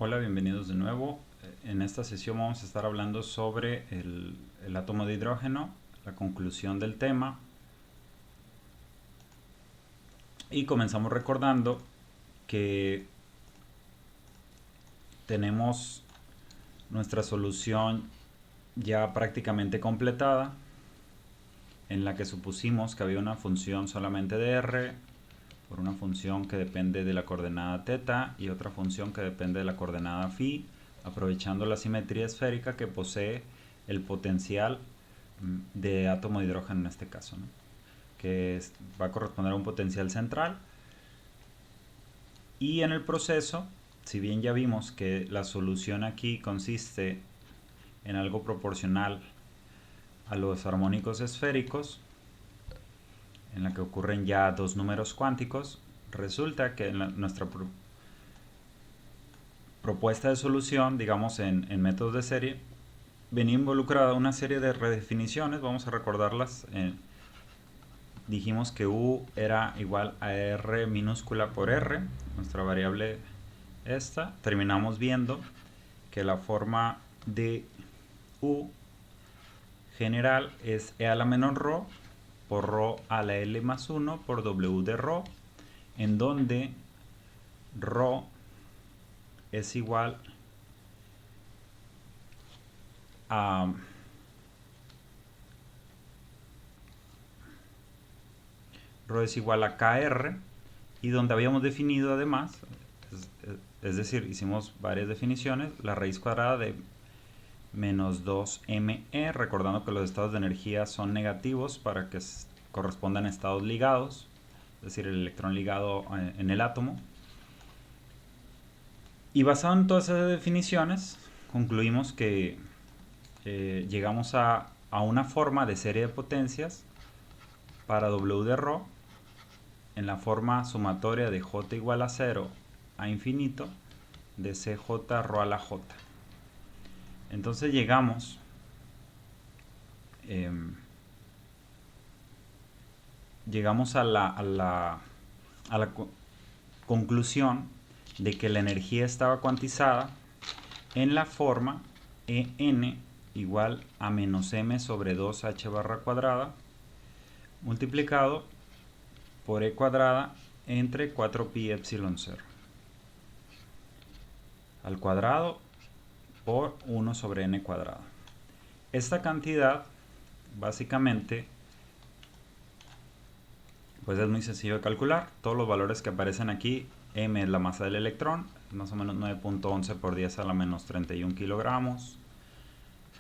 Hola, bienvenidos de nuevo. En esta sesión vamos a estar hablando sobre el átomo de hidrógeno, la conclusión del tema. Y comenzamos recordando que tenemos nuestra solución ya prácticamente completada, en la que supusimos que había una función solamente de r, por una función que depende de la coordenada θ y otra función que depende de la coordenada φ, aprovechando la simetría esférica que posee el potencial de átomo de hidrógeno en este caso, ¿no? Va a corresponder a un potencial central. Y en el proceso, si bien ya vimos que la solución aquí consiste en algo proporcional a los armónicos esféricos, en la que ocurren ya dos números cuánticos, resulta que en nuestra propuesta de solución, digamos en métodos de serie, venía involucrada una serie de redefiniciones. Vamos a recordarlas. Dijimos que U era igual a R minúscula por R, nuestra variable esta. Terminamos viendo que la forma de U general es E a la menor ρ por ρ a la L más 1 por W de ρ, en donde ρ es igual a KR, y donde habíamos definido además, es decir, hicimos varias definiciones, la raíz cuadrada de menos 2me, recordando que los estados de energía son negativos para que correspondan a estados ligados, es decir, el electrón ligado en el átomo. Y basado en todas esas definiciones, concluimos que llegamos a una forma de serie de potencias para W de ρ en la forma sumatoria de J igual a 0 a infinito de CJ ρ a la J. Entonces llegamos a la conclusión de que la energía estaba cuantizada en la forma En igual a menos m sobre 2h barra cuadrada multiplicado por e cuadrada entre 4pi epsilon 0 al cuadrado por 1 sobre n cuadrado. Esta cantidad básicamente pues es muy sencillo de calcular. Todos los valores que aparecen aquí, m es la masa del electrón, más o menos 9.11 por 10 a la menos 31 kilogramos.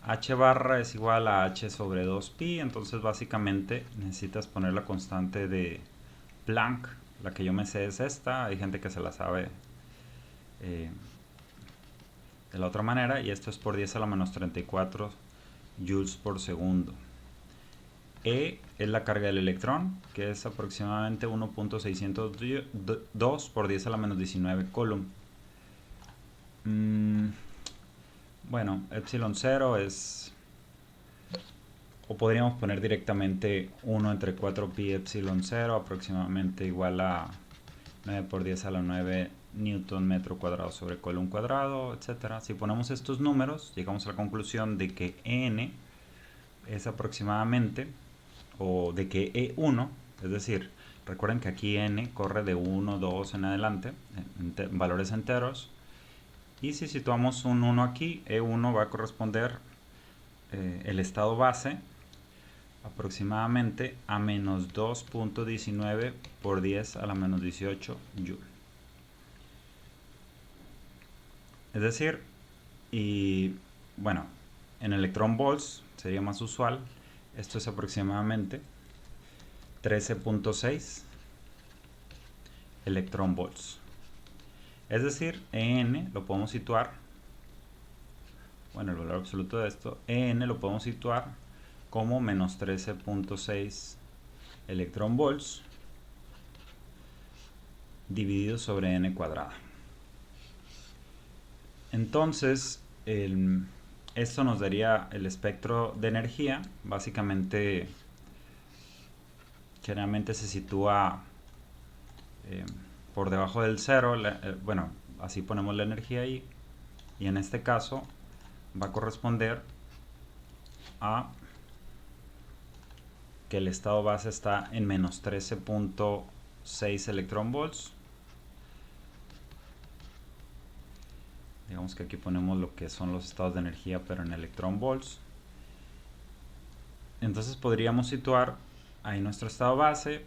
H barra es igual a h sobre 2pi, entonces básicamente necesitas poner la constante de Planck. La que yo me sé es esta, hay gente que se la sabe de la otra manera, y esto es por 10 a la menos 34 joules por segundo. E es la carga del electrón, que es aproximadamente 1.602 por 10 a la menos 19 coulomb. Bueno, epsilon 0 es, o podríamos poner directamente 1 entre 4pi epsilon 0, aproximadamente igual a 9 por 10 a la 9 newton metro cuadrado sobre coulomb cuadrado, etc. Si ponemos estos números, llegamos a la conclusión de que n es aproximadamente, o de que E1, es decir, recuerden que aquí n corre de 1, 2 en adelante, en valores enteros, y si situamos un 1 aquí, E1 va a corresponder el estado base aproximadamente a menos 2.19 por 10 a la menos 18 joule. Es decir, y bueno, en electron volts sería más usual, esto es aproximadamente 13.6 electron volts. Es decir, En lo podemos situar, bueno, el valor absoluto de esto, En lo podemos situar como menos 13.6 electron volts dividido sobre n cuadrada. Entonces, esto nos daría el espectro de energía. Básicamente, generalmente se sitúa por debajo del cero. Bueno, así ponemos la energía ahí. y en este caso va a corresponder a que el estado base está en menos 13.6 electronvolts. Digamos que aquí ponemos lo que son los estados de energía, pero en electronvolts. Entonces podríamos situar ahí nuestro estado base.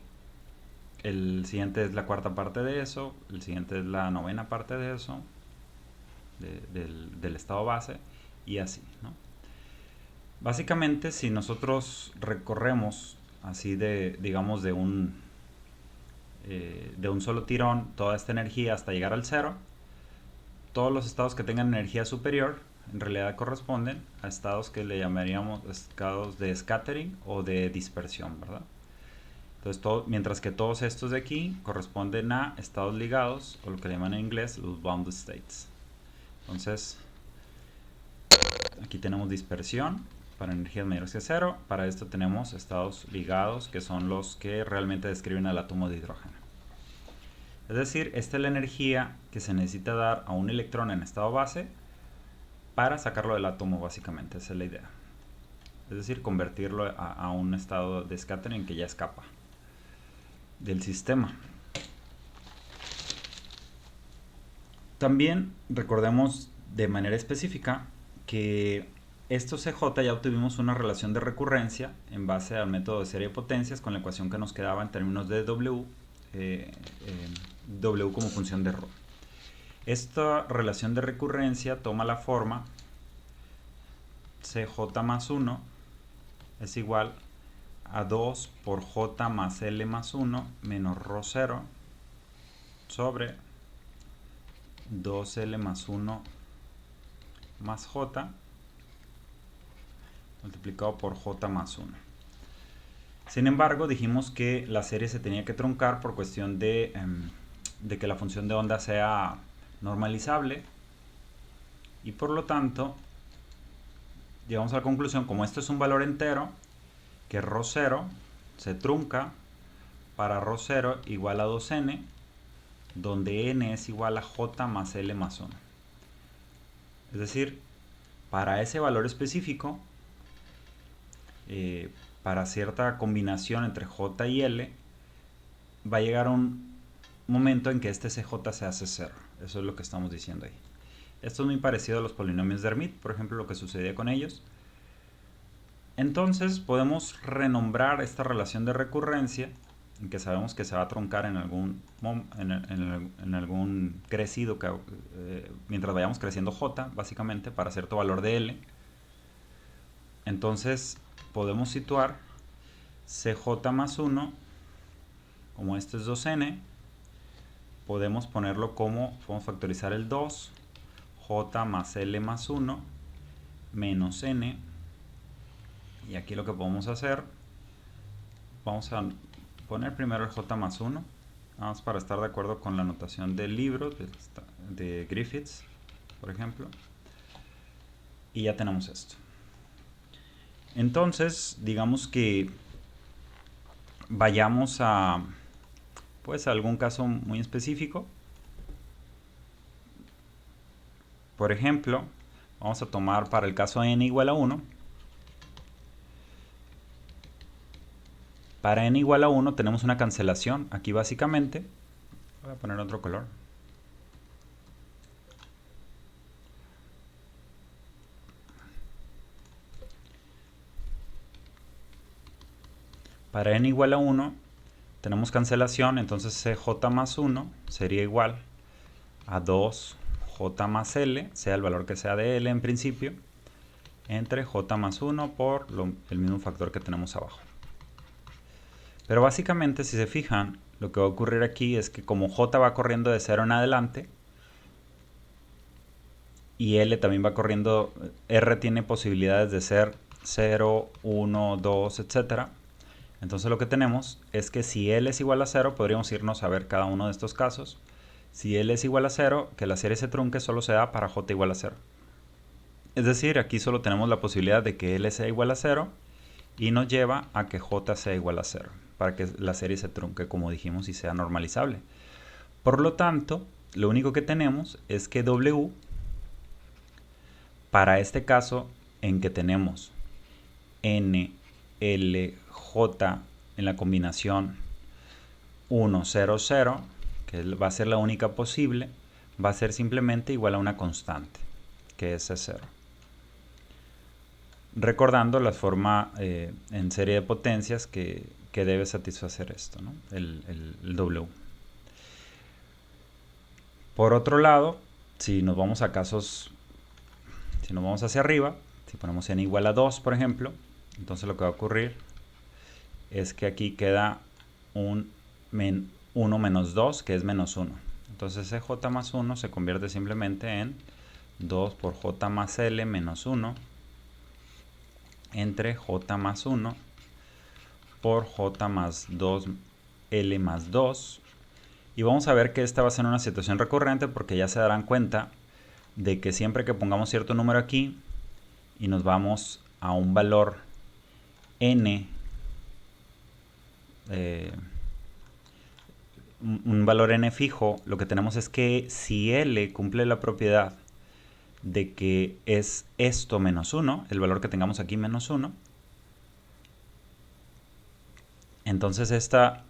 El siguiente es la cuarta parte de eso. El siguiente es la novena parte de eso. Del estado base. Y así, ¿no? Básicamente, si nosotros recorremos así digamos de un solo tirón toda esta energía hasta llegar al cero, todos los estados que tengan energía superior en realidad corresponden a estados que le llamaríamos estados de scattering o de dispersión, ¿verdad? Entonces, mientras que todos estos de aquí corresponden a estados ligados, o lo que le llaman en inglés los bounded states. Entonces, aquí tenemos dispersión para energías mayores que cero. Para esto tenemos estados ligados, que son los que realmente describen al átomo de hidrógeno. Es decir, esta es la energía que se necesita dar a un electrón en estado base para sacarlo del átomo, básicamente. Esa es la idea. Es decir, convertirlo a un estado de scattering que ya escapa del sistema. También recordemos de manera específica que estos CJ ya obtuvimos una relación de recurrencia en base al método de serie de potencias con la ecuación que nos quedaba en términos de W, W como función de ρ. Esta relación de recurrencia toma la forma CJ más 1 es igual a 2 por J más L más 1 menos ρ0 sobre 2L más 1 más J multiplicado por J más 1. Sin embargo, dijimos que la serie se tenía que truncar por cuestión de que la función de onda sea normalizable, y por lo tanto llegamos a la conclusión, como esto es un valor entero, que ρ0 se trunca para ρ0 igual a 2n, donde n es igual a j más l más 1. Es decir, para ese valor específico, para cierta combinación entre j y l, va a llegar un momento en que este cj se hace 0. Eso es lo que estamos diciendo ahí. Esto es muy parecido a los polinomios de Hermite, por ejemplo, lo que sucedía con ellos. Entonces podemos renombrar esta relación de recurrencia, en que sabemos que se va a truncar en algún crecido, mientras vayamos creciendo j, básicamente, para cierto valor de l. Entonces podemos situar cj más 1, como este es 2n, podemos factorizar el 2, j más l más 1, menos n, y aquí lo que podemos hacer, vamos a poner primero el j más 1, nada más para estar de acuerdo con la notación del libro de Griffiths, por ejemplo, y ya tenemos esto. Entonces, digamos que vayamos a algún caso muy específico. Por ejemplo, vamos a tomar para el caso n igual a 1. Para n igual a 1 tenemos una cancelación aquí básicamente. Voy a poner otro color. Para n igual a 1 tenemos cancelación, entonces cj más 1 sería igual a 2j más l, sea el valor que sea de l en principio, entre j más 1 por el mismo factor que tenemos abajo. Pero básicamente, si se fijan, lo que va a ocurrir aquí es que como j va corriendo de 0 en adelante, y l también va corriendo, r tiene posibilidades de ser 0, 1, 2, etc. Entonces lo que tenemos es que si l es igual a 0, podríamos irnos a ver cada uno de estos casos. Si l es igual a 0, que la serie se trunque solo se da para j igual a 0. Es decir, aquí solo tenemos la posibilidad de que l sea igual a 0 y nos lleva a que j sea igual a 0, para que la serie se trunque, como dijimos, y sea normalizable. Por lo tanto, lo único que tenemos es que w para este caso en que tenemos N, L, J en la combinación 1, 0, 0, que va a ser la única posible, va a ser simplemente igual a una constante, que es C0. Recordando la forma en serie de potencias que debe satisfacer esto, ¿no? el W. Por otro lado, si nos vamos a casos, si nos vamos hacia arriba, si ponemos n igual a 2, por ejemplo, entonces lo que va a ocurrir es que aquí queda un 1 menos 2, que es menos 1. Entonces j más 1 se convierte simplemente en 2 por j más l menos 1 entre j más 1 por j más 2l más 2. Y vamos a ver que esta va a ser una situación recurrente porque ya se darán cuenta de que siempre que pongamos cierto número aquí y nos vamos a un valor n, un valor n fijo, lo que tenemos es que si L cumple la propiedad de que es esto menos 1, el valor que tengamos aquí menos 1, entonces esta,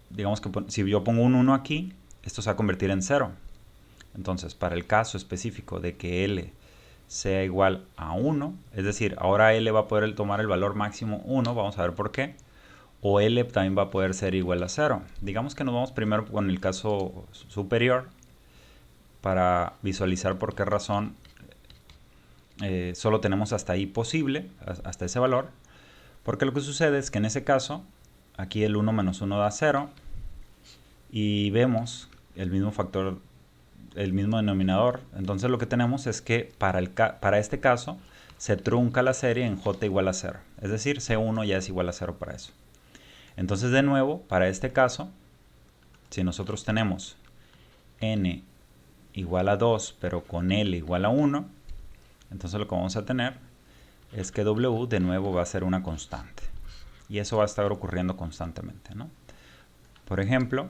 digamos que si yo pongo un 1 aquí, esto se va a convertir en 0. Entonces, para el caso específico de que L sea igual a 1, es decir, ahora L va a poder tomar el valor máximo 1, vamos a ver por qué, o L también va a poder ser igual a 0. Digamos que nos vamos primero con el caso superior para visualizar por qué razón solo tenemos hasta ahí posible, hasta ese valor, porque lo que sucede es que en ese caso, aquí el 1 menos 1 da 0, y vemos el mismo factor, el mismo denominador. Entonces lo que tenemos es que para este caso se trunca la serie en j igual a 0. Es decir, C1 ya es igual a 0 para eso. Entonces de nuevo, para este caso, si nosotros tenemos n igual a 2, pero con L igual a 1, entonces lo que vamos a tener es que W de nuevo va a ser una constante. Y eso va a estar ocurriendo constantemente, ¿no? Por ejemplo,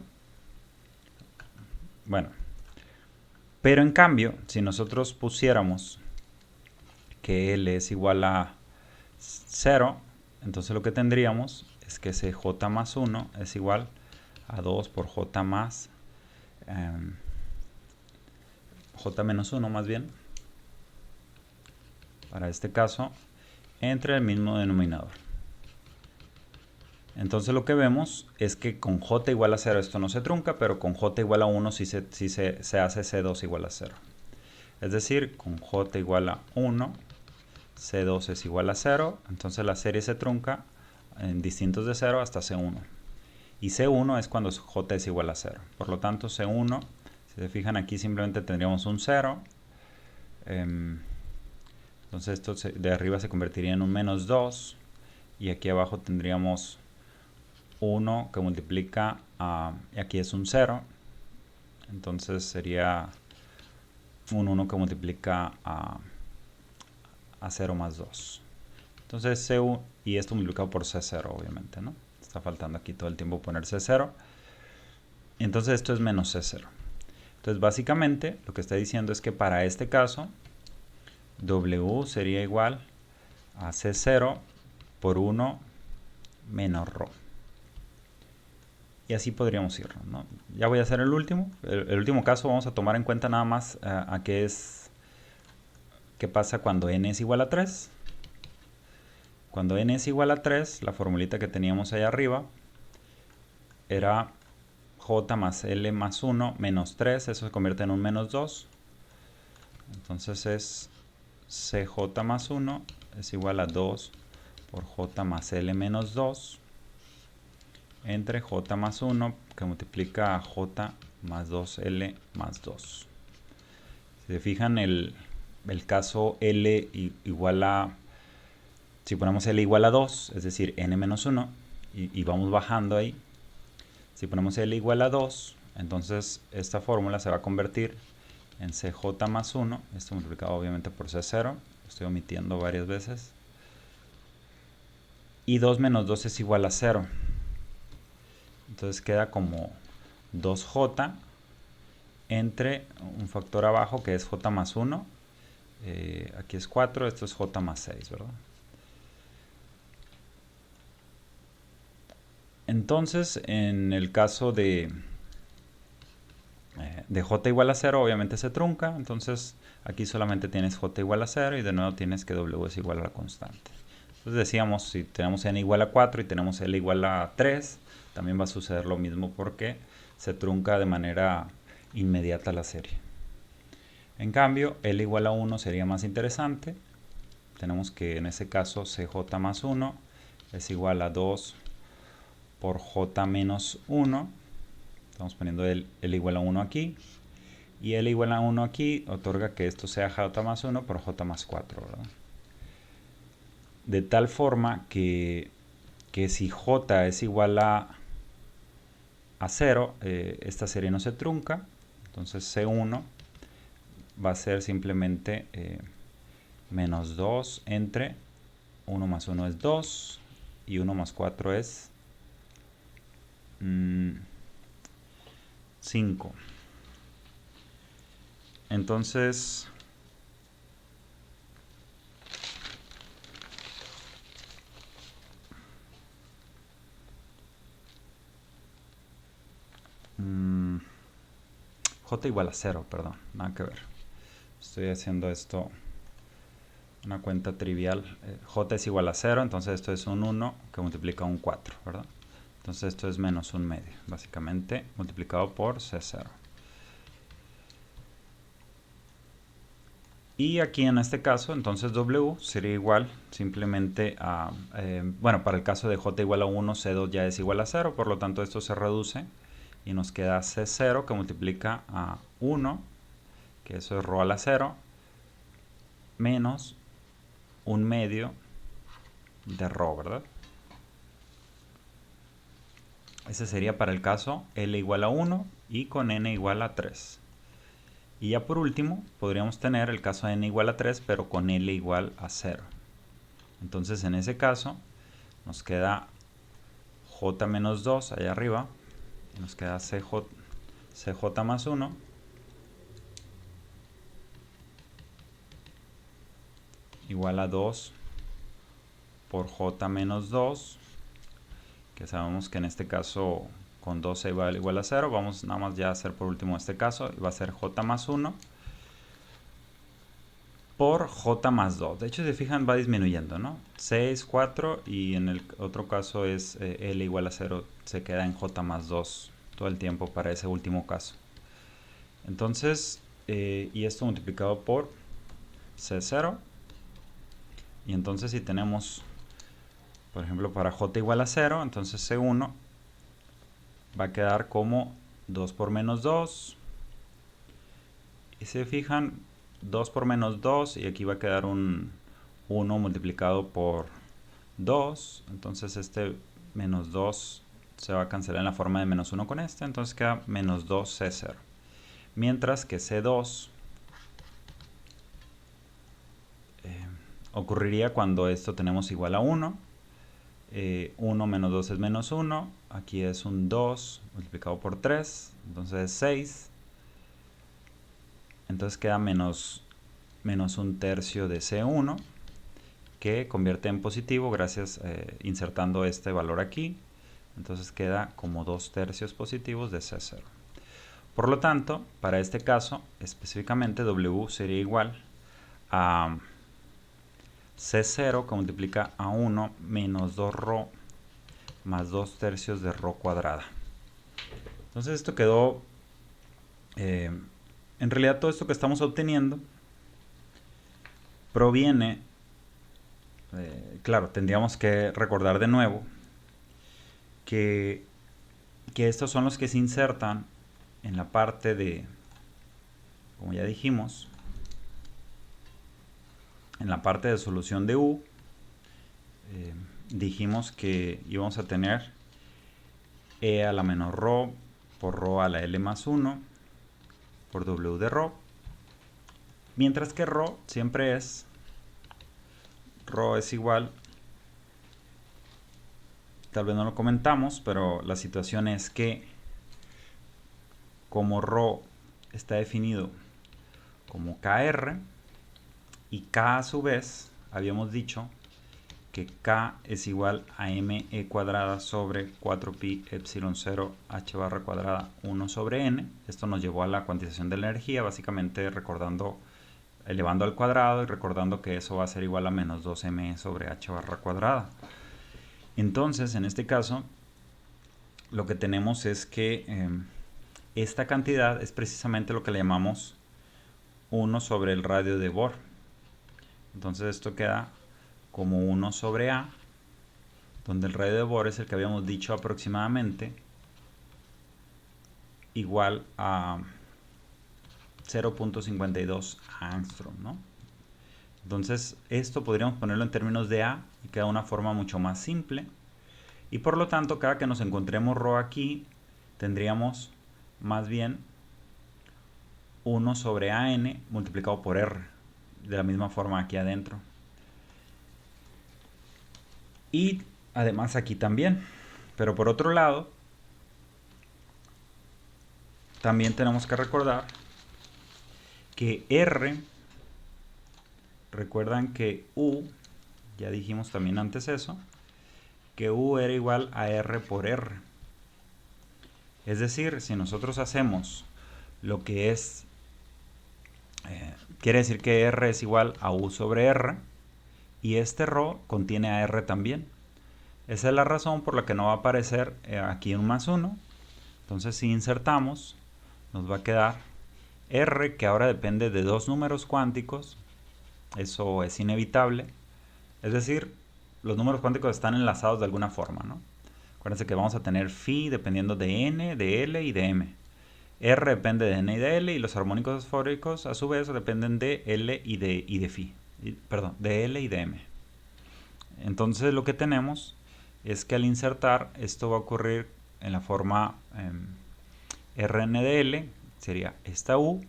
bueno, pero en cambio, si nosotros pusiéramos que L es igual a 0, entonces lo que tendríamos es que ese J más 1 es igual a 2 por J más J menos 1 más bien, para este caso, entre el mismo denominador. Entonces lo que vemos es que con j igual a 0 esto no se trunca, pero con j igual a 1 sí se hace c2 igual a 0. Es decir, con j igual a 1, c2 es igual a 0, entonces la serie se trunca en distintos de 0 hasta c1. Y c1 es cuando j es igual a 0. Por lo tanto, c1, si se fijan aquí simplemente tendríamos un 0. Entonces esto de arriba se convertiría en un menos 2. Y aquí abajo tendríamos 1 que multiplica y aquí es un 0. Entonces sería un 1 que multiplica a 0 más 2. Entonces C1, y esto multiplicado por C0 obviamente, ¿no? Está faltando aquí todo el tiempo poner C0. Entonces esto es menos C0. Entonces básicamente lo que está diciendo es que para este caso W sería igual a C0 por 1 menos ρ. Y así podríamos ir, ¿no? Ya voy a hacer el último. El último caso vamos a tomar en cuenta nada más a qué pasa cuando n es igual a 3. Cuando n es igual a 3, la formulita que teníamos ahí arriba era j más l más 1 menos 3. Eso se convierte en un menos 2. Entonces es cj más 1 es igual a 2 por j más l menos 2 entre j más 1 que multiplica a j más 2l más 2. Si se fijan, el caso L igual a, si ponemos L igual a 2, es decir, n menos 1, y vamos bajando ahí, si ponemos L igual a 2, entonces esta fórmula se va a convertir en cj más 1, esto multiplicado obviamente por c0, lo estoy omitiendo varias veces, y 2 menos 2 es igual a 0. Entonces queda como 2j entre un factor abajo que es j más 1 Aquí es 4, esto es j más 6, ¿verdad? Entonces, en el caso de j igual a 0, obviamente se trunca. Entonces, aquí solamente tienes j igual a 0 y de nuevo tienes que w es igual a la constante. Entonces decíamos, si tenemos n igual a 4 y tenemos l igual a 3, también va a suceder lo mismo porque se trunca de manera inmediata la serie. En cambio, l igual a 1 sería más interesante. Tenemos que en ese caso cj más 1 es igual a 2 por j menos 1. Estamos poniendo l igual a 1 aquí. Y l igual a 1 aquí otorga que esto sea j más 1 por j más 4, ¿verdad? De tal forma que si j es igual a 0, esta serie no se trunca. Entonces C1 va a ser simplemente menos 2 entre 1 más 1 es 2 y 1 más 4 es 5. Entonces, j igual a 0, perdón, nada que ver. Estoy haciendo esto una cuenta trivial. J es igual a 0, entonces esto es un 1 que multiplica un 4, ¿verdad? Entonces esto es menos un medio, básicamente multiplicado por C0. Y aquí en este caso, entonces W sería igual simplemente a, bueno, para el caso de J igual a 1, C2 ya es igual a 0, por lo tanto esto se reduce y nos queda C0 que multiplica a 1, que eso es ρ a la 0, menos un medio de ρ, ¿verdad? Ese sería para el caso L igual a 1 y con N igual a 3. Y ya por último, podríamos tener el caso de N igual a 3, pero con L igual a 0. Entonces en ese caso nos queda J menos 2 allá arriba. Y nos queda CJ más 1. Igual a 2 por J menos 2. Que sabemos que en este caso con 2 se va igual a 0. Vamos nada más ya a hacer por último este caso. Va a ser J más 1 por J más 2. De hecho, si se fijan, va disminuyendo, ¿no? 6, 4 y en el otro caso es L igual a 0. Se queda en J más 2 todo el tiempo para ese último caso. Entonces, y esto multiplicado por C0. Y entonces si tenemos, por ejemplo, para J igual a 0, entonces C1 va a quedar como 2 por menos 2. Y se fijan, 2 por menos 2 y aquí va a quedar un 1 multiplicado por 2. Entonces este menos 2 se va a cancelar en la forma de menos 1 con este. Entonces queda menos 2C0. Mientras que C2 ocurriría cuando esto tenemos igual a 1. 1 menos 2 es menos 1. Aquí es un 2 multiplicado por 3. Entonces es 6. Entonces queda menos un tercio de C1, que convierte en positivo gracias insertando este valor aquí. Entonces queda como 2 tercios positivos de C0. Por lo tanto, para este caso, específicamente W sería igual a C0 que multiplica a 1 menos 2ρ más 2 tercios de ρ cuadrada. Entonces esto quedó... en realidad todo esto que estamos obteniendo proviene... claro, tendríamos que recordar de nuevo que estos son los que se insertan en la parte de, como ya dijimos, en la parte de solución de U. Dijimos que íbamos a tener E a la menos ρ por ρ a la L más 1 por W de ρ, mientras que ρ siempre es igual, tal vez no lo comentamos, pero la situación es que como ρ está definido como KR, Y K a su vez, habíamos dicho que K es igual a ME cuadrada sobre 4pi epsilon 0 h barra cuadrada 1 sobre n. Esto nos llevó a la cuantización de la energía, básicamente recordando, elevando al cuadrado y recordando que eso va a ser igual a menos 2me sobre h barra cuadrada. Entonces, en este caso, lo que tenemos es que esta cantidad es precisamente lo que le llamamos 1 sobre el radio de Bohr. Entonces esto queda como 1 sobre A, donde el radio de Bohr es el que habíamos dicho aproximadamente igual a 0.52 angstrom, ¿no? Entonces esto podríamos ponerlo en términos de A y queda una forma mucho más simple. Y por lo tanto, cada que nos encontremos ρ aquí, tendríamos más bien 1 sobre AN multiplicado por R, de la misma forma aquí adentro. Y además aquí también. Pero por otro lado, también tenemos que recordar que R, recuerdan que U, ya dijimos también antes eso, que U era igual a R por R. Es decir, si nosotros hacemos lo que es, quiere decir que R es igual a U sobre R, y este ρ contiene a R también. Esa es la razón por la que no va a aparecer aquí un más 1. Entonces si insertamos, nos va a quedar R, que ahora depende de dos números cuánticos. Eso es inevitable. Es decir, los números cuánticos están enlazados de alguna forma, ¿no? Acuérdense que vamos a tener phi dependiendo de n, de l y de m. R depende de n y de l, y los armónicos esféricos a su vez dependen de l y de phi. Perdón, de l y de m. Entonces lo que tenemos es que al insertar esto va a ocurrir en la forma Rn de L, sería esta U,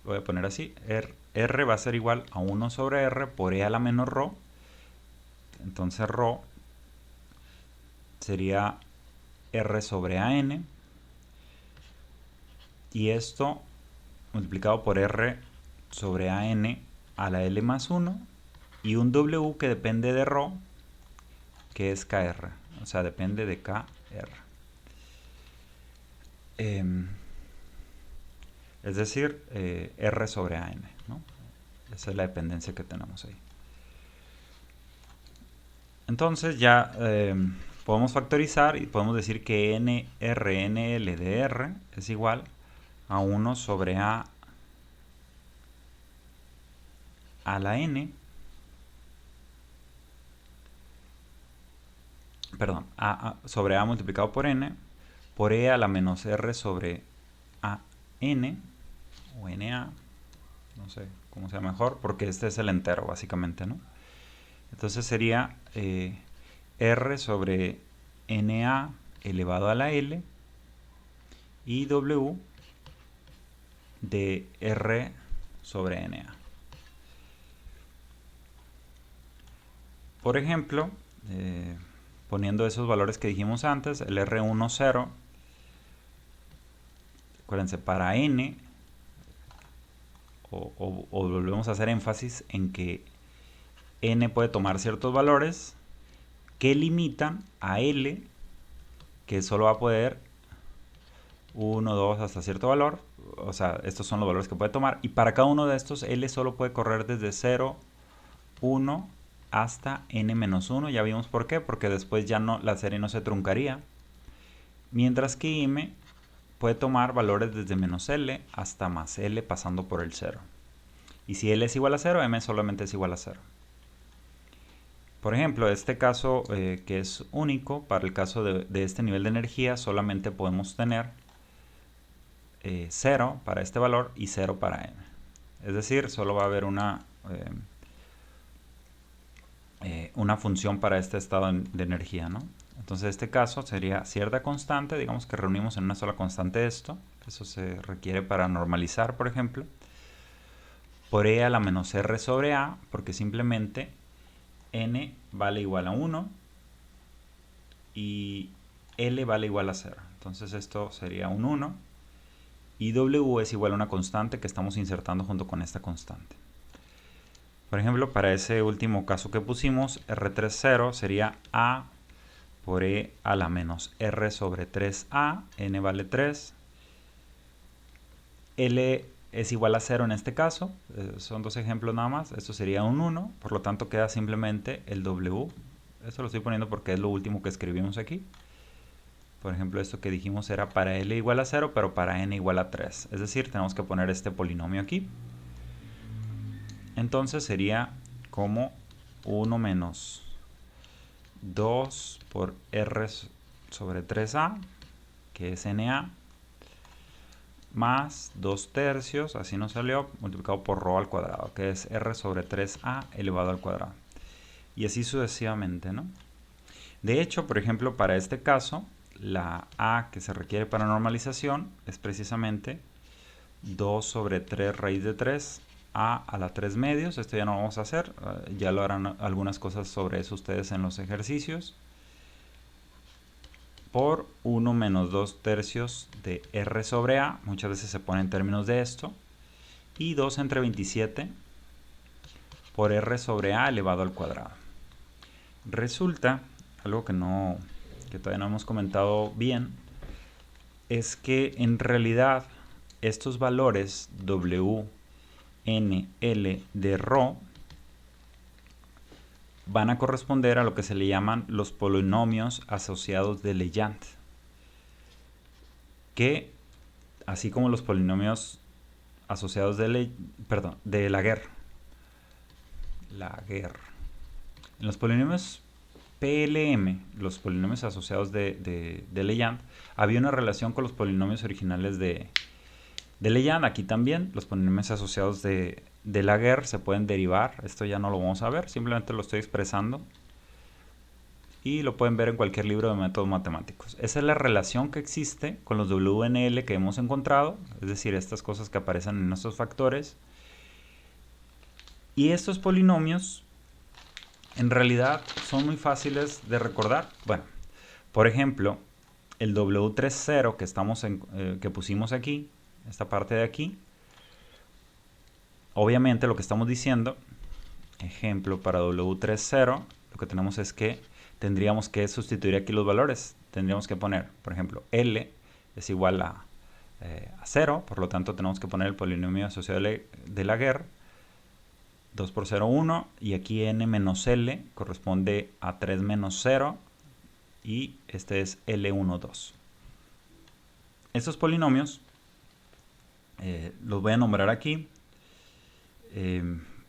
lo voy a poner así, R va a ser igual a 1 sobre R por E a la menos ρ. Entonces ρ sería R sobre AN, y esto multiplicado por R sobre AN a la L más 1, y un W que depende de ρ, que es KR, o sea, depende de KR. Es decir, R sobre AN, ¿no? Esa es la dependencia que tenemos ahí. Entonces ya podemos factorizar y podemos decir que NRNL de R es igual a 1 sobre A a la N, perdón, sobre A multiplicado por N, por E a la menos R sobre AN, o NA, no sé cómo sea mejor, porque este es el entero básicamente, ¿no? Entonces sería R sobre NA elevado a la L y W de R sobre NA. Por ejemplo, poniendo esos valores que dijimos antes, el R1, 0, acuérdense, para N, o volvemos a hacer énfasis en que N puede tomar ciertos valores que limitan a L, que solo va a poder 1, 2 hasta cierto valor. O sea, estos son los valores que puede tomar, y para cada uno de estos L solo puede correr desde 0, 1 hasta n-1. Ya vimos por qué, porque después ya no, la serie no se truncaría. Mientras que M puede tomar valores desde menos L hasta más L pasando por el 0. Y si L es igual a 0, M solamente es igual a 0. Por ejemplo, este caso que es único, para el caso de este nivel de energía, solamente podemos tener 0 para este valor y 0 para M. Es decir, solo va a haber una función para este estado de energía, ¿no? Entonces este caso sería cierta constante, digamos que reunimos en una sola constante esto. Eso se requiere para normalizar, por ejemplo, por E a la menos R sobre A, porque simplemente N vale igual a 1 y L vale igual a 0. Entonces esto sería un 1. Y W es igual a una constante que estamos insertando junto con esta constante. Por ejemplo, para ese último caso que pusimos, R30 sería A por E a la menos R sobre 3A, N vale 3. L es igual a 0 en este caso, son dos ejemplos nada más, esto sería un 1, por lo tanto queda simplemente el W. Esto lo estoy poniendo porque es lo último que escribimos aquí. Por ejemplo, esto que dijimos era para L igual a 0, pero para N igual a 3. Es decir, tenemos que poner este polinomio aquí. Entonces sería como 1 menos 2 por R sobre 3A, que es NA, más 2 tercios, así nos salió, multiplicado por ρ al cuadrado, que es R sobre 3A elevado al cuadrado. Y así sucesivamente, ¿no? De hecho, por ejemplo, para este caso, la A que se requiere para normalización es precisamente 2 sobre 3 raíz de 3 a la 3 medios. Esto ya no lo vamos a hacer, ya lo harán algunas cosas sobre eso ustedes en los ejercicios. Por 1 menos 2 tercios de R sobre A, muchas veces se pone en términos de esto, y 2 entre 27 por R sobre A elevado al cuadrado. Resulta, algo que todavía no hemos comentado bien, es que en realidad estos valores W, N, L de ρ van a corresponder a lo que se le llaman los polinomios asociados de Legend, que así como los polinomios asociados de Laguerre. En los polinomios PLM, los polinomios asociados de Legend, había una relación con los polinomios originales de Legend. Aquí también los polinomios asociados de Laguerre se pueden derivar. Esto ya no lo vamos a ver, simplemente lo estoy expresando. Y lo pueden ver en cualquier libro de métodos matemáticos. Esa es la relación que existe con los WNL que hemos encontrado, es decir, estas cosas que aparecen en nuestros factores. Y estos polinomios en realidad son muy fáciles de recordar. Bueno, por ejemplo, el W30 que pusimos aquí, esta parte de aquí, obviamente lo que estamos diciendo, ejemplo para W30, lo que tenemos es que tendríamos que sustituir aquí los valores. Tendríamos que poner, por ejemplo, L es igual a 0, por lo tanto tenemos que poner el polinomio asociado de Laguerre, 2 por 0, 1, y aquí n menos L corresponde a 3 menos 0, y este es L1, 2. Estos polinomios los voy a nombrar aquí.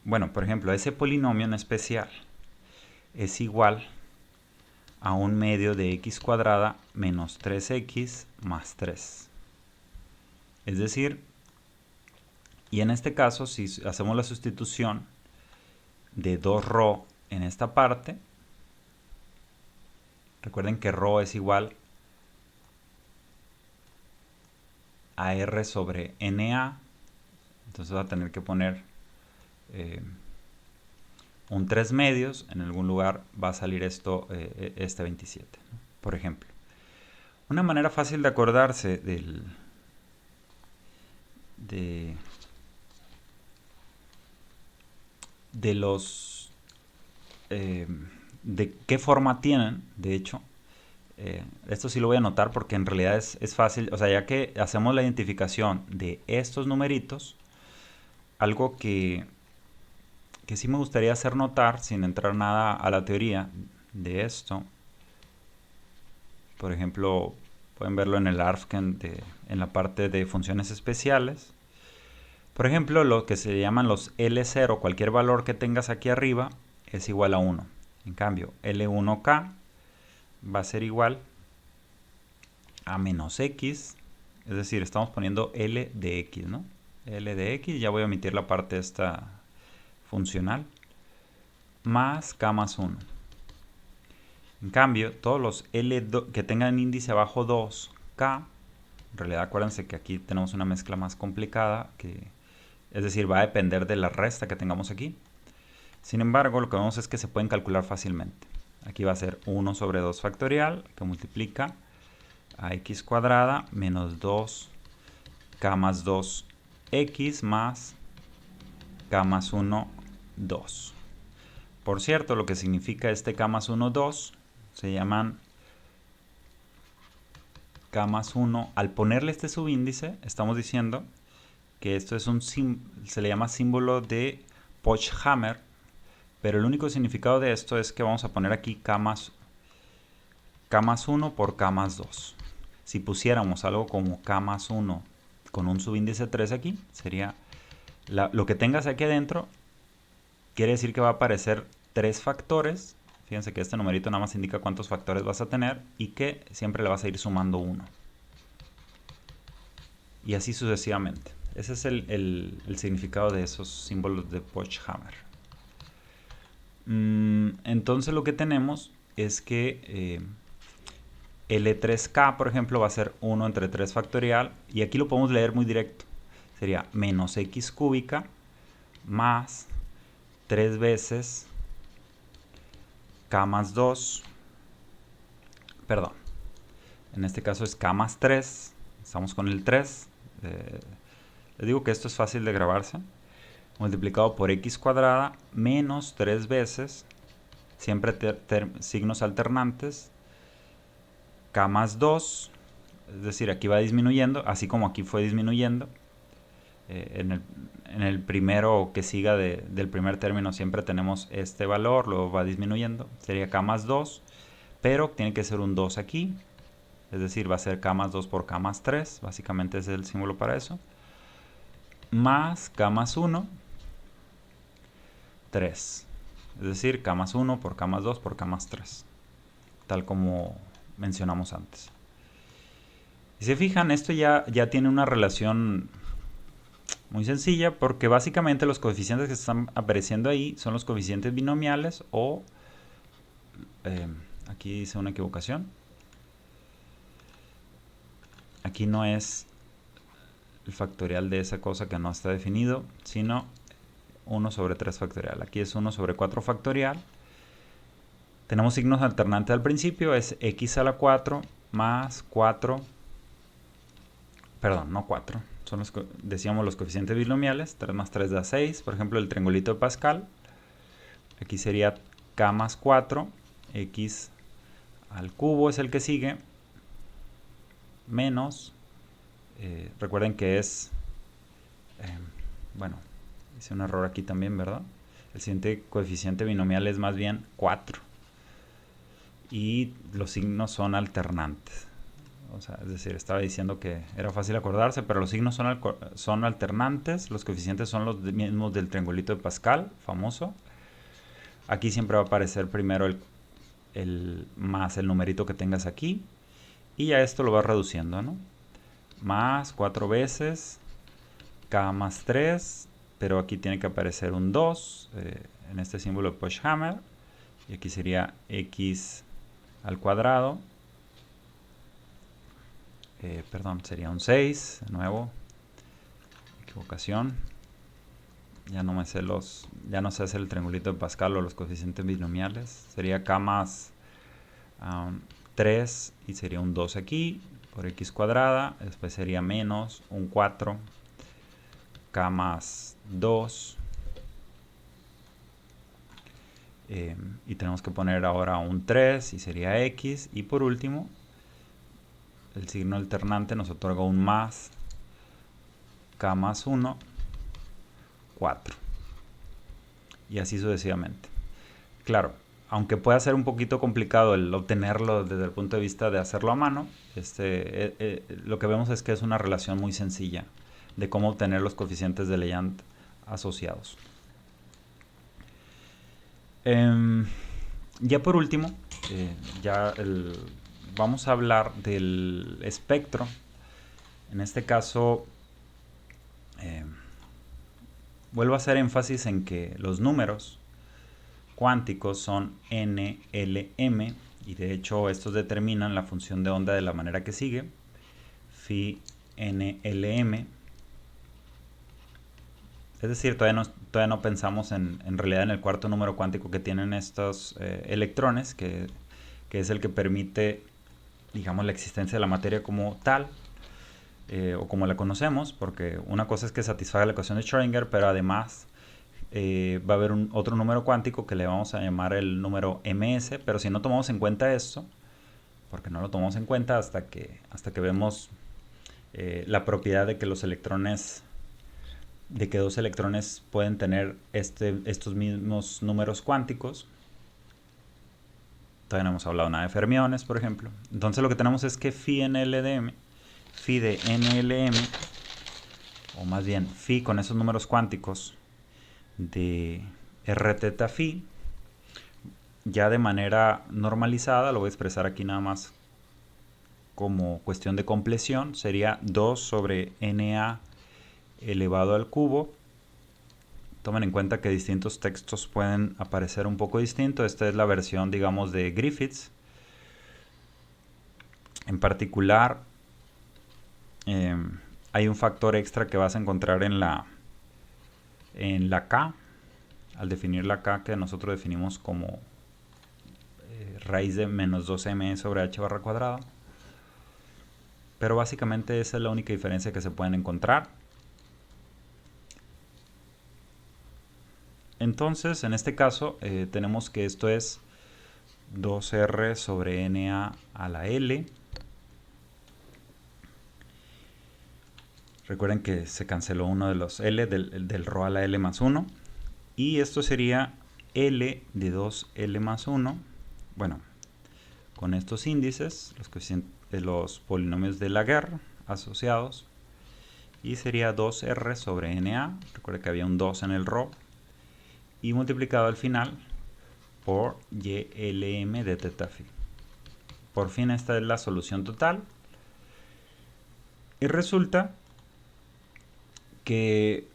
Bueno, por ejemplo, ese polinomio en especial es igual a un medio de x cuadrada menos 3x más 3. Es decir, y en este caso, si hacemos la sustitución de 2ρ en esta parte, recuerden que ρ es igual a R sobre NA, entonces va a tener que poner un 3 medios, en algún lugar va a salir esto, este 27, ¿no? Por ejemplo. Una manera fácil de acordarse de los de qué forma tienen, de hecho, esto sí lo voy a anotar porque en realidad es fácil, o sea, ya que hacemos la identificación de estos numeritos, algo que sí me gustaría hacer notar sin entrar nada a la teoría de esto. Por ejemplo, pueden verlo en el ARFCAN en la parte de funciones especiales. Por ejemplo, lo que se llaman los L0, cualquier valor que tengas aquí arriba es igual a 1. En cambio, L1K va a ser igual a menos X, es decir, estamos poniendo L de X, ¿no? L de X, ya voy a omitir la parte esta funcional, más K más 1. En cambio, todos los L que tengan índice abajo 2K, en realidad acuérdense que aquí tenemos una mezcla más complicada, es decir, va a depender de la resta que tengamos aquí. Sin embargo, lo que vemos es que se pueden calcular fácilmente. Aquí va a ser 1 sobre 2 factorial, que multiplica a x cuadrada menos 2k más 2x más k más 1, 2. Por cierto, lo que significa este k más 1, 2 se llaman k más 1. Al ponerle este subíndice, estamos diciendo que esto es se le llama símbolo de Pochhammer, pero el único significado de esto es que vamos a poner aquí k más 1 por k más 2. Si pusiéramos algo como k más 1 con un subíndice 3 aquí, sería lo que tengas aquí adentro, quiere decir que va a aparecer 3 factores. Fíjense que este numerito nada más indica cuántos factores vas a tener y que siempre le vas a ir sumando 1. Y así sucesivamente. Ese es el significado de esos símbolos de Pochhammer. Entonces lo que tenemos es que L3K, por ejemplo, va a ser 1 entre 3 factorial. Y aquí lo podemos leer muy directo. Sería menos x cúbica más 3 veces k más 2. Perdón. En este caso es k más 3. Estamos con el 3. Les digo que esto es fácil de grabarse. Multiplicado por x cuadrada menos 3 veces, siempre signos alternantes, k más 2, es decir, aquí va disminuyendo, así como aquí fue disminuyendo. En el primero que siga del primer término siempre tenemos este valor, luego va disminuyendo, sería k más 2, pero tiene que ser un 2 aquí, es decir, va a ser k más 2 por k más 3, básicamente es el símbolo para eso, más k más 1, 3. Es decir, k más 1 por k más 2 por k más 3. Tal como mencionamos antes. Si se fijan, esto ya tiene una relación muy sencilla porque básicamente los coeficientes que están apareciendo ahí son los coeficientes binomiales o... aquí hice una equivocación. Aquí no es el factorial de esa cosa que no está definido, sino 1 sobre 3 factorial. Aquí es 1 sobre 4 factorial. Tenemos signos alternantes al principio, es x a la 4 más 4, perdón, no 4, son decíamos los coeficientes binomiales, 3 más 3 da 6, por ejemplo el triangulito de Pascal, aquí sería k más 4, x al cubo es el que sigue, menos, recuerden que es, bueno, hice un error aquí también, ¿verdad? El siguiente coeficiente binomial es más bien 4. Y los signos son alternantes. O sea, es decir, estaba diciendo que era fácil acordarse, pero los signos son alternantes. Los coeficientes son los mismos del triangulito de Pascal, famoso. Aquí siempre va a aparecer primero más el numerito que tengas aquí. Y ya esto lo vas reduciendo, ¿no? Más 4 veces k más 3, pero aquí tiene que aparecer un 2 en este símbolo de Pochhammer. Y aquí sería x al cuadrado. Perdón, sería un 6, de nuevo. Equivocación. Ya no sé hacer el triangulito de Pascal o los coeficientes binomiales. Sería k más 3 y sería un 2 aquí por x cuadrada. Después sería menos un 4 k más 2. Y tenemos que poner ahora un 3 y sería x. Y por último, el signo alternante nos otorga un más k más 1, 4. Y así sucesivamente. Claro, aunque pueda ser un poquito complicado el obtenerlo desde el punto de vista de hacerlo a mano, lo que vemos es que es una relación muy sencilla de cómo obtener los coeficientes de Legendre asociados. Ya por último, vamos a hablar del espectro. En este caso, vuelvo a hacer énfasis en que los números cuánticos son n, l, m, y de hecho estos determinan la función de onda de la manera que sigue: phi n, l, m. Es decir, todavía no pensamos en realidad en el cuarto número cuántico que tienen estos electrones, que es el que permite digamos, la existencia de la materia como tal, o como la conocemos, porque una cosa es que satisfaga la ecuación de Schrödinger, pero además va a haber otro número cuántico que le vamos a llamar el número ms, pero si no tomamos en cuenta esto, porque no lo tomamos en cuenta hasta que vemos la propiedad de que los electrones, de que dos electrones pueden tener estos mismos números cuánticos. Todavía no hemos hablado nada de fermiones, por ejemplo. Entonces lo que tenemos es que phi de NLM, o más bien phi con esos números cuánticos de r teta phi, ya de manera normalizada, lo voy a expresar aquí nada más como cuestión de compleción, sería 2 sobre Na elevado al cubo. Tomen en cuenta que distintos textos pueden aparecer un poco distintos. Esta es la versión, digamos, de Griffiths. En particular, hay un factor extra que vas a encontrar en la K, al definir la K, que nosotros definimos como raíz de menos 2m sobre h barra cuadrada. Pero básicamente esa es la única diferencia que se pueden encontrar. Entonces, en este caso, tenemos que esto es 2r sobre Na a la L. Recuerden que se canceló uno de los L del ρ a la L más 1. Y esto sería L de 2L más 1. Bueno, con estos índices, los polinomios de Laguerre asociados. Y sería 2R sobre Na. Recuerden que había un 2 en el ρ. Y multiplicado al final por YLM de teta phi. Por fin esta es la solución total. Y resulta que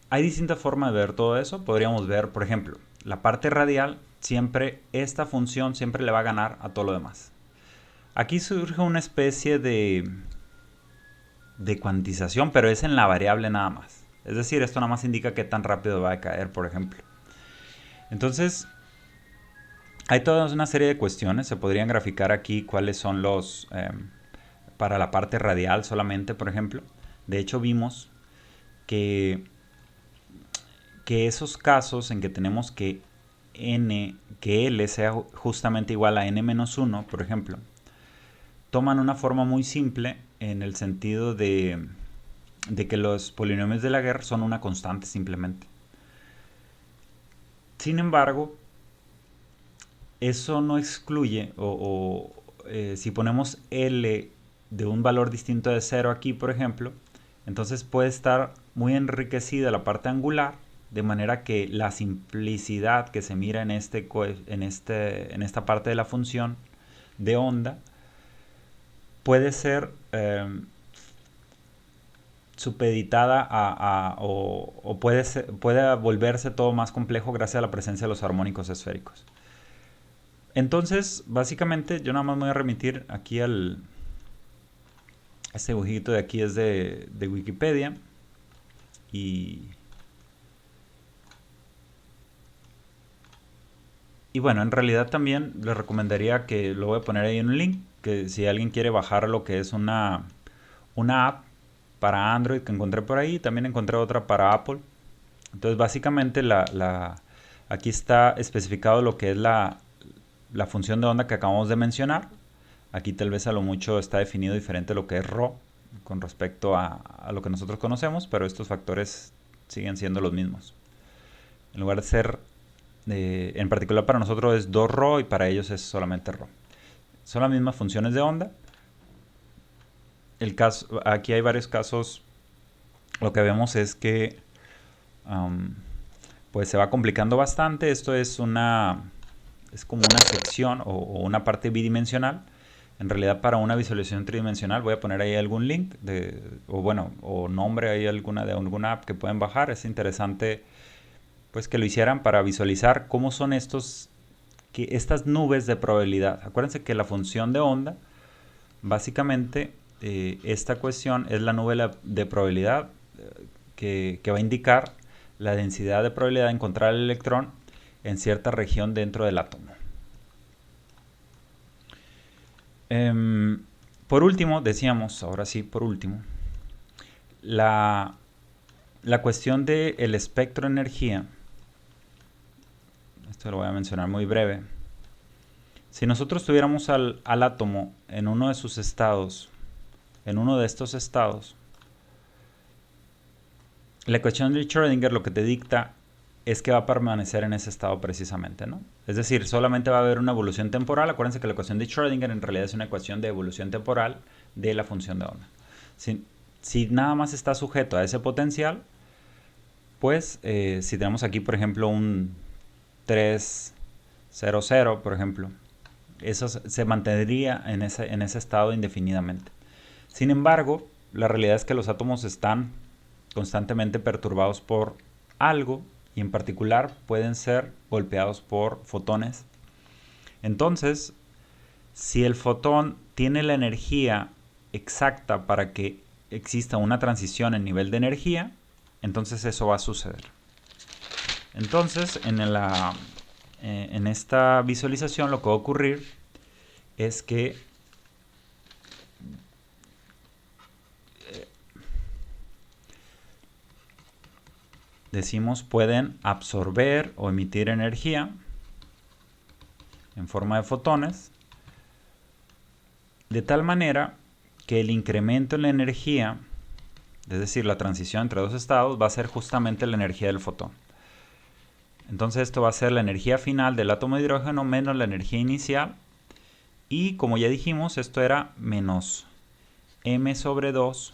hay distintas formas de ver todo eso. Podríamos ver, por ejemplo, la parte radial, siempre esta función siempre le va a ganar a todo lo demás. Aquí surge una especie de cuantización, pero es en la variable nada más. Es decir, esto nada más indica qué tan rápido va a caer, por ejemplo. Entonces, hay toda una serie de cuestiones. Se podrían graficar aquí cuáles son los... para la parte radial solamente, por ejemplo. De hecho, vimos que esos casos en que tenemos que L sea justamente igual a n-1, por ejemplo, toman una forma muy simple en el sentido de que los polinomios de Laguerre son una constante simplemente. Sin embargo, eso no excluye, si ponemos L de un valor distinto de 0 aquí, por ejemplo, entonces puede estar muy enriquecida la parte angular, de manera que la simplicidad que se mira en esta parte de la función de onda puede ser supeditada o puede volverse todo más complejo gracias a la presencia de los armónicos esféricos. Entonces, básicamente, yo nada más me voy a remitir aquí este dibujito de aquí es de Wikipedia. Y bueno, en realidad también les recomendaría que lo voy a poner ahí en un link, que si alguien quiere bajar lo que es una app para Android que encontré por ahí, también encontré otra para Apple. Entonces básicamente aquí está especificado lo que es la función de onda que acabamos de mencionar. Aquí tal vez a lo mucho está definido diferente lo que es ρ con respecto a lo que nosotros conocemos, pero estos factores siguen siendo los mismos. En lugar de ser, en particular para nosotros es 2ρ y para ellos es solamente ρ. Son las mismas funciones de onda. Aquí hay varios casos. Lo que vemos es que pues se va complicando bastante. Esto es como una sección o una parte bidimensional. En realidad, para una visualización tridimensional voy a poner ahí algún link o nombre ahí de alguna app que pueden bajar. Es interesante pues que lo hicieran para visualizar cómo son estas nubes de probabilidad. Acuérdense que la función de onda, básicamente esta cuestión es la nube de probabilidad que va a indicar la densidad de probabilidad de encontrar el electrón en cierta región dentro del átomo. Em, por último, decíamos, ahora sí, por último, la, la cuestión del espectro de energía, esto lo voy a mencionar muy breve. Si nosotros tuviéramos al átomo en uno de sus estados, en uno de estos estados, la ecuación de Schrödinger lo que te dicta es que va a permanecer en ese estado precisamente, ¿no? Es decir, solamente va a haber una evolución temporal. Acuérdense que la ecuación de Schrödinger en realidad es una ecuación de evolución temporal de la función de onda. Si nada más está sujeto a ese potencial, pues si tenemos aquí, por ejemplo, un 3,00, por ejemplo, eso se mantendría en ese estado indefinidamente. Sin embargo, la realidad es que los átomos están constantemente perturbados por algo y en particular pueden ser golpeados por fotones. Entonces, si el fotón tiene la energía exacta para que exista una transición en nivel de energía, entonces eso va a suceder. Entonces, en esta visualización lo que va a ocurrir es que decimos pueden absorber o emitir energía en forma de fotones, de tal manera que el incremento en la energía, es decir, la transición entre dos estados, va a ser justamente la energía del fotón. Entonces esto va a ser la energía final del átomo de hidrógeno menos la energía inicial. Y como ya dijimos, esto era menos m sobre 2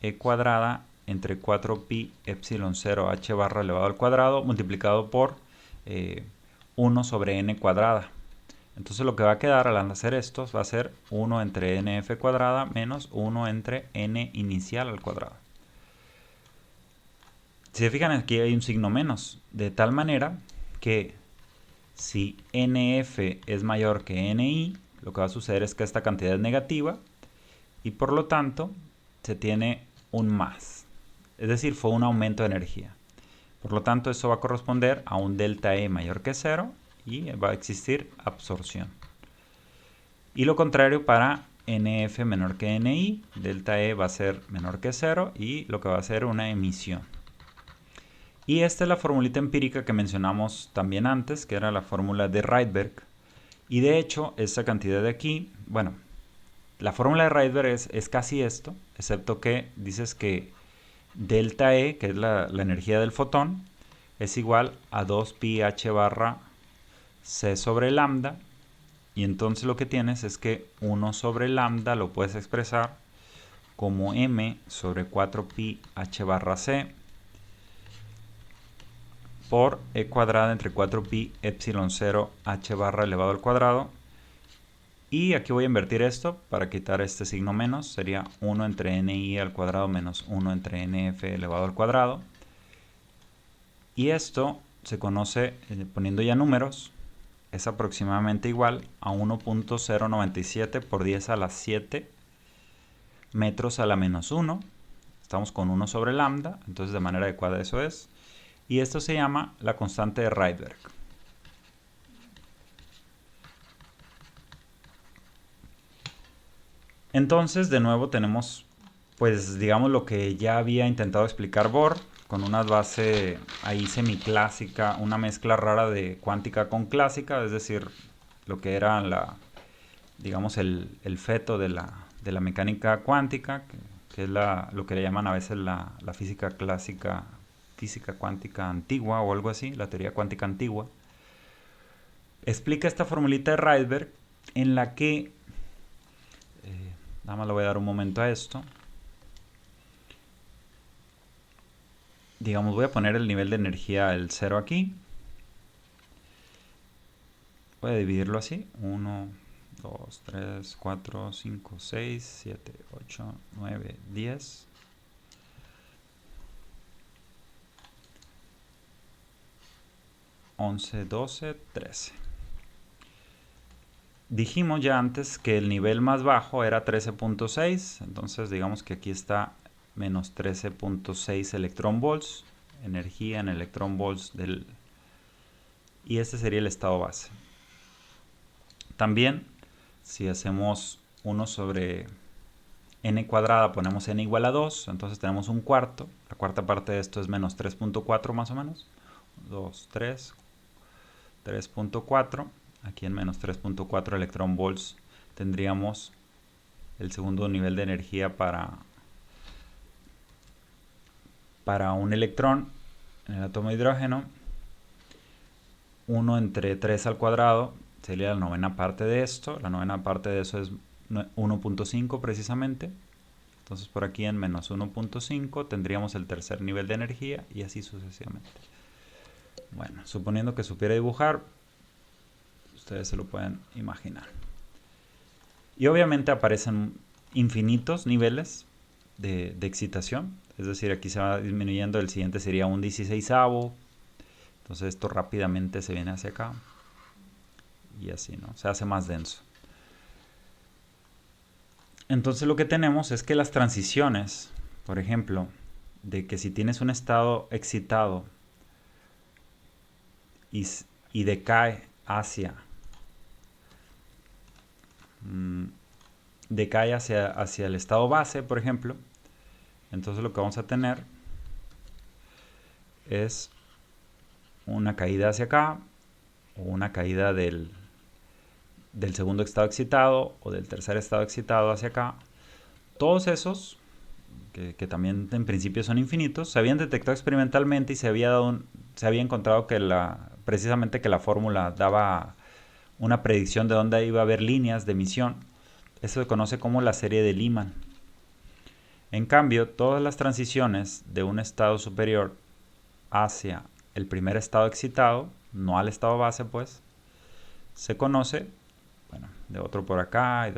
e cuadrada entre 4pi epsilon 0 h barra elevado al cuadrado multiplicado por 1 sobre n cuadrada. Entonces lo que va a quedar al hacer esto va a ser 1 entre nf cuadrada menos 1 entre n inicial al cuadrado. Si se fijan, aquí hay un signo menos, de tal manera que si nf es mayor que ni, lo que va a suceder es que esta cantidad es negativa y por lo tanto se tiene un más. Es decir, fue un aumento de energía. Por lo tanto, eso va a corresponder a un delta E mayor que 0 y va a existir absorción. Y lo contrario para NF menor que NI, delta E va a ser menor que 0 y lo que va a ser una emisión. Y esta es la formulita empírica que mencionamos también antes, que era la fórmula de Rydberg. Y de hecho, esta cantidad de aquí, bueno, la fórmula de Rydberg es casi esto, excepto que dices que delta E, que es la energía del fotón, es igual a 2pi h barra c sobre lambda. Y entonces lo que tienes es que 1 sobre lambda lo puedes expresar como m sobre 4pi h barra c por e cuadrada entre 4pi epsilon 0 h barra elevado al cuadrado. Y aquí voy a invertir esto para quitar este signo menos. Sería 1 entre ni al cuadrado menos 1 entre nf elevado al cuadrado. Y esto se conoce, poniendo ya números, es aproximadamente igual a 1.097 por 10 a la 7 metros a la menos 1. Estamos con 1 sobre lambda, entonces de manera adecuada eso es. Y esto se llama la constante de Rydberg. Entonces, de nuevo tenemos, pues digamos lo que ya había intentado explicar Bohr, con una base ahí semiclásica, una mezcla rara de cuántica con clásica, es decir, lo que era digamos el feto de la mecánica cuántica, que es lo que le llaman a veces la física clásica, física cuántica antigua o algo así, la teoría cuántica antigua. Explica esta formulita de Rydberg en la que, nada más le voy a dar un momento a esto. Digamos, voy a poner el nivel de energía el 0 aquí. Voy a dividirlo así. 1, 2, 3, 4, 5, 6, 7, 8, 9, 10. 11, 12, 13. Dijimos ya antes que el nivel más bajo era 13.6. Entonces digamos que aquí está menos 13.6 electron volts. Energía en electron volts y este sería el estado base. También Si hacemos 1 sobre n cuadrada, ponemos n igual a 2, entonces tenemos un cuarto. La cuarta parte de esto es menos 3.4 más o menos. 2, 3, 3.4. Aquí en menos 3.4 electron volts tendríamos el segundo nivel de energía para un electrón en el átomo de hidrógeno. 1 entre 3 al cuadrado sería la novena parte de esto. La novena parte de eso es 1.5 precisamente. Entonces por aquí en menos 1.5 tendríamos el tercer nivel de energía y así sucesivamente. Bueno, suponiendo que supiera dibujar, ustedes se lo pueden imaginar. Y obviamente aparecen infinitos niveles de excitación. Es decir, aquí se va disminuyendo, el siguiente sería un 16avo. Entonces esto rápidamente se viene hacia acá. Y así, ¿no? Se hace más denso. Entonces lo que tenemos es que las transiciones, por ejemplo, de que si tienes un estado excitado y decae hacia el estado base, por ejemplo, entonces lo que vamos a tener es una caída hacia acá o una caída del segundo estado excitado o del tercer estado excitado hacia acá. Todos esos, que también en principio son infinitos, se habían detectado experimentalmente y se había encontrado que precisamente que la fórmula daba una predicción de dónde iba a haber líneas de emisión. Eso se conoce como la serie de Lyman. En cambio, todas las transiciones de un estado superior hacia el primer estado excitado, no al estado base, pues, se conoce, bueno, de otro por acá y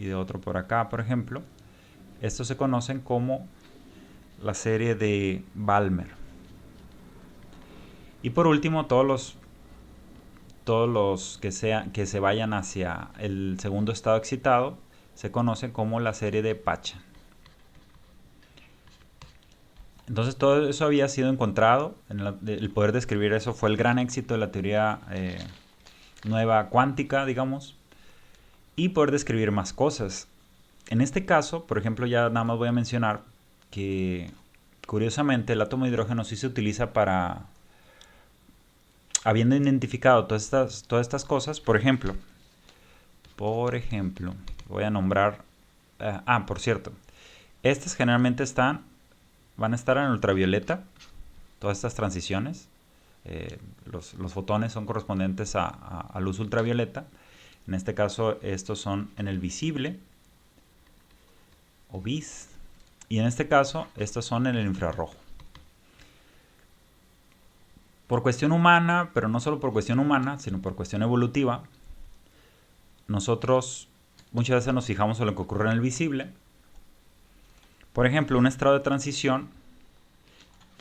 de otro por acá, por ejemplo. Estos se conocen como la serie de Balmer. Y por último, todos los que se vayan hacia el segundo estado excitado se conocen como la serie de Pacha. Entonces todo eso había sido encontrado. El poder describir eso fue el gran éxito de la teoría nueva cuántica, digamos, y poder describir más cosas. En este caso, por ejemplo, ya nada más voy a mencionar que curiosamente el átomo de hidrógeno sí se utiliza para, habiendo identificado todas estas cosas, por ejemplo, voy a nombrar, por cierto, estas generalmente van a estar en ultravioleta, todas estas transiciones. Los fotones son correspondientes a luz ultravioleta. En este caso estos son en el visible o vis, y en este caso estos son en el infrarrojo. Por cuestión humana, pero no solo por cuestión humana, sino por cuestión evolutiva, nosotros muchas veces nos fijamos en lo que ocurre en el visible. Por ejemplo, un estado de transición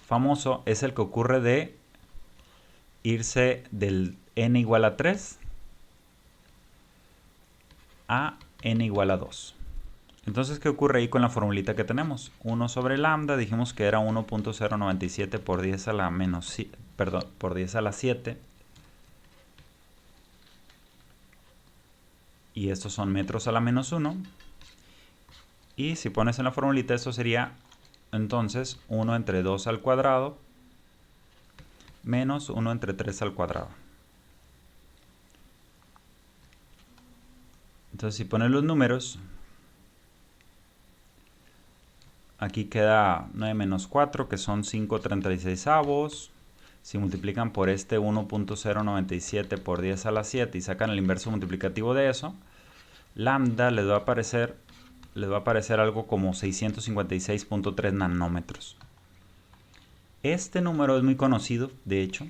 famoso es el que ocurre de irse del n igual a 3 a n igual a 2. Entonces, ¿qué ocurre ahí con la formulita que tenemos? 1 sobre lambda, dijimos que era 1.097 por 10 a la menos, perdón, por 10 a la 7. Y estos son metros a la menos 1. Y si pones en la formulita, esto sería entonces 1 entre 2 al cuadrado menos 1 entre 3 al cuadrado. Entonces, si pones los números, aquí queda 9 menos 4, que son 5/36avos. Si multiplican por este 1.097 por 10 a la 7 y sacan el inverso multiplicativo de eso, lambda les va a aparecer algo como 656.3 nanómetros. Este número es muy conocido, de hecho,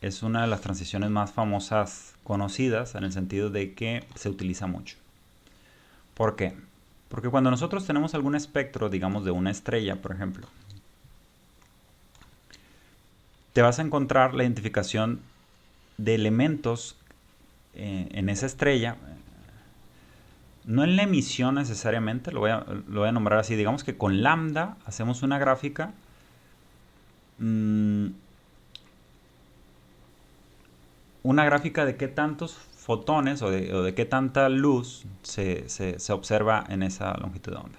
es una de las transiciones más famosas conocidas en el sentido de que se utiliza mucho. ¿Por qué? Porque cuando nosotros tenemos algún espectro, digamos de una estrella, por ejemplo, te vas a encontrar la identificación de elementos en esa estrella, no en la emisión necesariamente, lo voy a nombrar así, digamos que con lambda hacemos una gráfica una gráfica de qué tantos fotones o de qué tanta luz se observa en esa longitud de onda.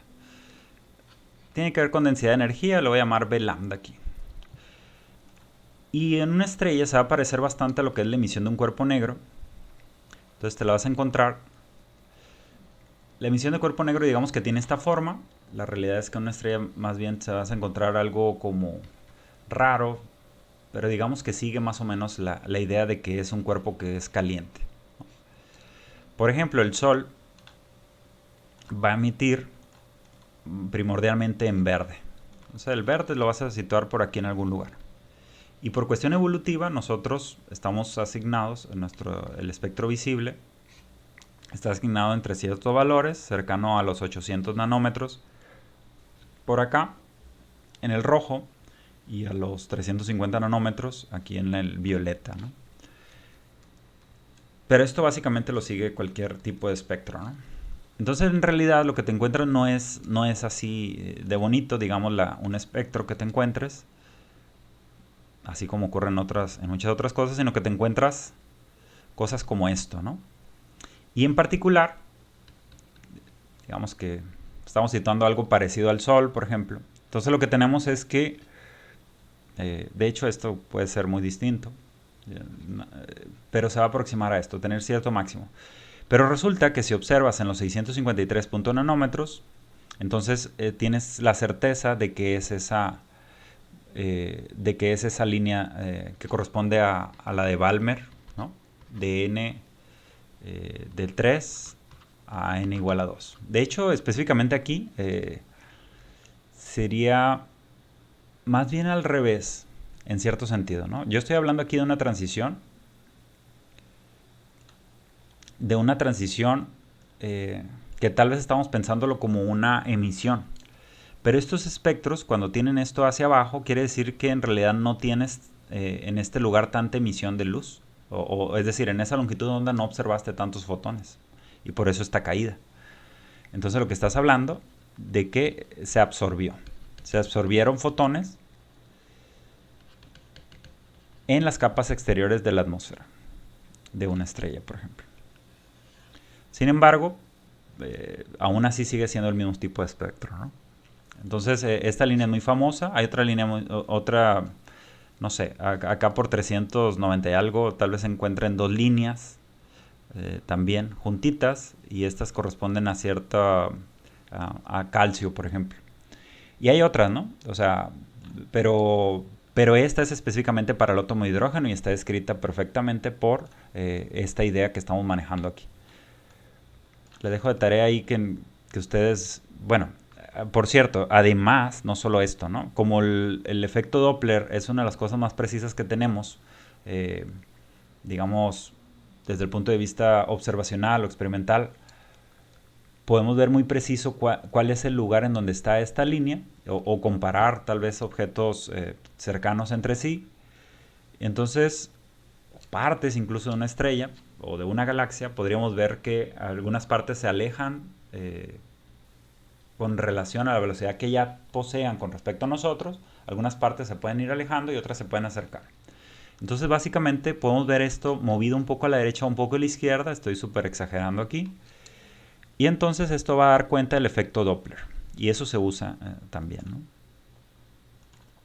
Tiene que ver con densidad de energía, lo voy a llamar B lambda aquí. Y en una estrella se va a parecer bastante a lo que es la emisión de un cuerpo negro. Entonces te la vas a encontrar. La emisión de cuerpo negro, digamos que tiene esta forma. La realidad es que en una estrella más bien se vas a encontrar algo como raro, pero digamos que sigue más o menos la idea de que es un cuerpo que es caliente. Por ejemplo, el Sol va a emitir primordialmente en verde. O sea, el verde lo vas a situar por aquí en algún lugar. Y por cuestión evolutiva, nosotros estamos asignados, el espectro visible está asignado entre ciertos valores, cercano a los 800 nanómetros por acá, en el rojo, y a los 350 nanómetros aquí en el violeta, ¿no? Pero esto básicamente lo sigue cualquier tipo de espectro, ¿no? Entonces en realidad lo que te encuentras no es así de bonito, digamos, un espectro que te encuentres, así como ocurre en muchas otras cosas, sino que te encuentras cosas como esto, ¿no? Y en particular, digamos que estamos situando algo parecido al Sol, por ejemplo. Entonces lo que tenemos es que, de hecho esto puede ser muy distinto, pero se va a aproximar a esto, tener cierto máximo. Pero resulta que si observas en los 653 nanómetros, entonces tienes la certeza de que es esa línea que corresponde a la de Balmer, ¿no? De n del 3 a n igual a 2. De hecho, específicamente aquí sería más bien al revés, en cierto sentido, ¿no? Yo estoy hablando aquí de una transición, que tal vez estamos pensándolo como una emisión. Pero estos espectros, cuando tienen esto hacia abajo, quiere decir que en realidad no tienes en este lugar tanta emisión de luz. Es decir, en esa longitud de onda no observaste tantos fotones. Y por eso está caída. Entonces lo que estás hablando de que se absorbió. Se absorbieron fotones en las capas exteriores de la atmósfera de una estrella, por ejemplo. Sin embargo, aún así sigue siendo el mismo tipo de espectro, ¿no? Entonces, esta línea es muy famosa. Hay otra línea, no sé, acá por 390 y algo, tal vez se encuentren dos líneas también juntitas, y estas corresponden a a calcio, por ejemplo. Y hay otras, ¿no? O sea, pero esta es específicamente para el átomo de hidrógeno y está descrita perfectamente por esta idea que estamos manejando aquí. Le dejo de tarea ahí que ustedes, bueno, por cierto, además, no solo esto, ¿no? Como el efecto Doppler es una de las cosas más precisas que tenemos, digamos, desde el punto de vista observacional o experimental, podemos ver muy preciso cuál es el lugar en donde está esta línea, o comparar tal vez objetos cercanos entre sí. Entonces, partes incluso de una estrella o de una galaxia, podríamos ver que algunas partes se alejan con relación a la velocidad que ya posean con respecto a nosotros. Algunas partes se pueden ir alejando y otras se pueden acercar. Entonces básicamente podemos ver esto movido un poco a la derecha o un poco a la izquierda. Estoy súper exagerando aquí. Y entonces esto va a dar cuenta del efecto Doppler. Y eso se usa también, ¿no?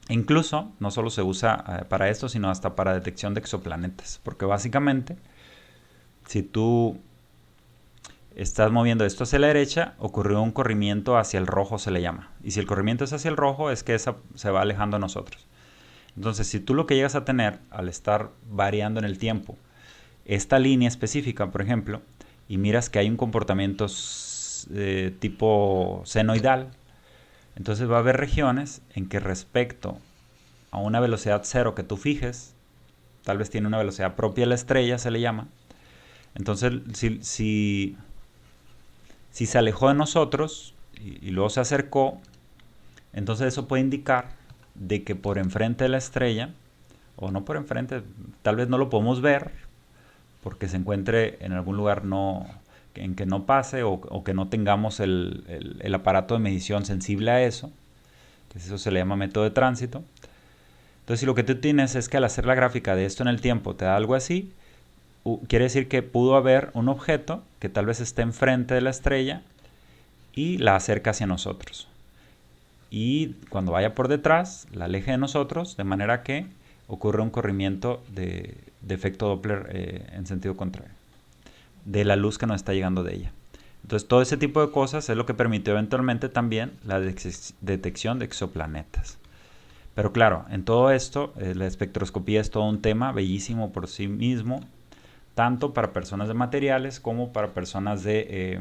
E incluso no solo se usa para esto, sino hasta para detección de exoplanetas. Porque básicamente, si tú estás moviendo esto hacia la derecha, ocurrió un corrimiento hacia el rojo, se le llama. Y si el corrimiento es hacia el rojo, es que esa se va alejando a nosotros. Entonces, si tú lo que llegas a tener al estar variando en el tiempo, esta línea específica, por ejemplo, y miras que hay un comportamiento tipo senoidal, entonces va a haber regiones en que respecto a una velocidad cero que tú fijes, tal vez tiene una velocidad propia de la estrella, se le llama. Entonces, si se alejó de nosotros y luego se acercó, entonces eso puede indicar de que por enfrente de la estrella, o no por enfrente, tal vez no lo podemos ver porque se encuentre en algún lugar en que no pase, o que no tengamos el aparato de medición sensible a eso, que eso se le llama método de tránsito. Entonces, si lo que tú tienes es que al hacer la gráfica de esto en el tiempo te da algo así, quiere decir que pudo haber un objeto que tal vez esté enfrente de la estrella y la acerca hacia nosotros. Y cuando vaya por detrás, la aleje de nosotros, de manera que ocurre un corrimiento de efecto Doppler en sentido contrario, de la luz que nos está llegando de ella. Entonces todo ese tipo de cosas es lo que permitió eventualmente también la detección de exoplanetas. Pero claro, en todo esto, la espectroscopía es todo un tema bellísimo por sí mismo, tanto para personas de materiales como para personas de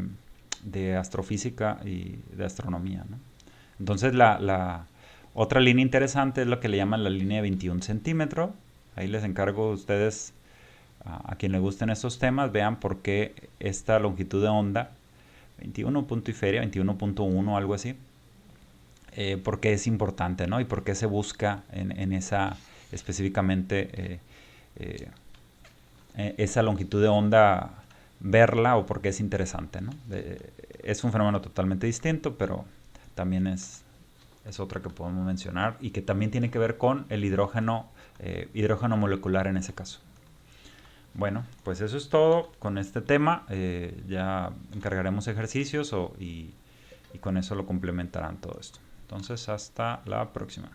astrofísica y de astronomía, ¿no? Entonces la otra línea interesante es lo que le llaman la línea de 21 centímetros. Ahí les encargo a ustedes, a quien le gusten estos temas, vean por qué esta longitud de onda, 21 punto y feria, 21.1, algo así, por qué es importante, ¿no? Y por qué se busca en esa específicamente esa longitud de onda, verla, o por qué es interesante, ¿no? Es un fenómeno totalmente distinto, pero también es otra que podemos mencionar y que también tiene que ver con el hidrógeno molecular en ese caso. Bueno, pues eso es todo con este tema. Ya encargaremos ejercicios y con eso lo complementarán todo esto. Entonces, hasta la próxima.